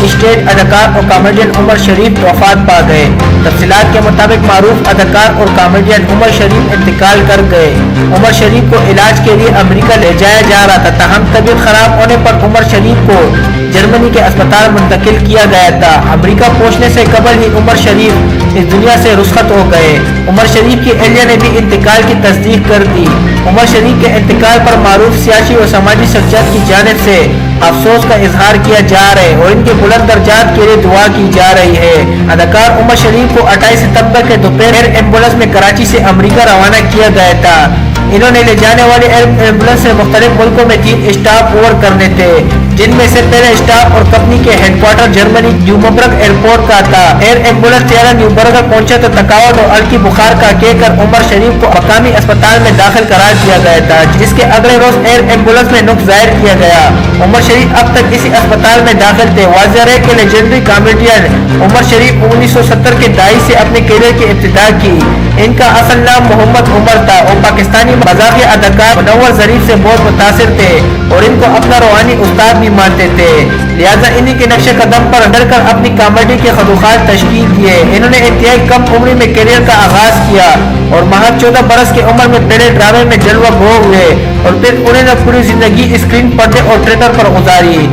Stage اداکار اور comedian عمر شریف وفات پا گئے۔ تفصیلات کے مطابق معروف اداکار اور کامیڈین عمر شریف انتقال کر گئے۔ عمر شریف کو علاج کے لیے امریکہ لے جایا جا رہا تھا، تاہم طبیعت خراب ہونے پر عمر شریف کو جرمنی کے اسپتال منتقل کیا گیا تھا۔ امریکہ پہنچنے سے قبل ہی عمر شریف اس دنیا سے رخصت ہو گئے۔ عمر شریف کی اہلیہ نے بھی انتقال کی تصدیق کر دی۔ عمر شریف کے انتقال پر معروف سیاسی اور سماجی شخصیات کی جانب سے افسوس کا اظہار کیا جا رہا ہے اور ان کے بلند درجات کے لیے دعا کی جا رہی ہے۔ اداکار عمر شریف کو 28 ستمبر کے دوپہر ایئر ایمبولینس میں کراچی سے امریکہ روانہ کیا گیا تھا۔ انہوں نے لے جانے والے ایئر ایمبولینس سے مختلف ملکوں میں 3 اسٹاپ اوور کرنے تھے، جن میں سے پہلا اسٹاپ اور کمپنی کے ہیڈ کوارٹر جرمنی نیوبرگ ایئرپورٹ کا تھا۔ ایئر ایمبولینس طیارہ نیوبرگ پہنچا تو تھکاوٹ اور ہلکی بخار کا کہہ کر عمر شریف کو مقامی اسپتال میں داخل قرار دیا گیا تھا، جس کے اگلے روز ایئر ایمبولینس میں نقص ظاہر کیا گیا۔ عمر شریف اب تک اسی اسپتال میں داخل تھے۔ واضح ہے کہ لیجنڈری کامیڈین عمر شریف 1970 کے دہائی سے اپنے کیریئر کی ابتدا کی۔ ان کا اصل نام محمد عمر تھا اور پاکستانی مزاحیہ اداکار منور ظریف سے بہت متاثر تھے اور ان کو اپنا روحانی استاد بھی مانتے تھے، لہذا انہی کے نقش قدم پر چل کر اپنی کامیڈی کے خطوط تشکیل دیے۔ انہوں نے انتہائی کم عمری میں کیریئر کا آغاز کیا اور محض 14 برس کی عمر میں پہلے ڈرامے میں جلوہ گو ہوئے اور پھر انہوں نے پوری زندگی اسکرین پردے اور تھیٹر پر گزاری۔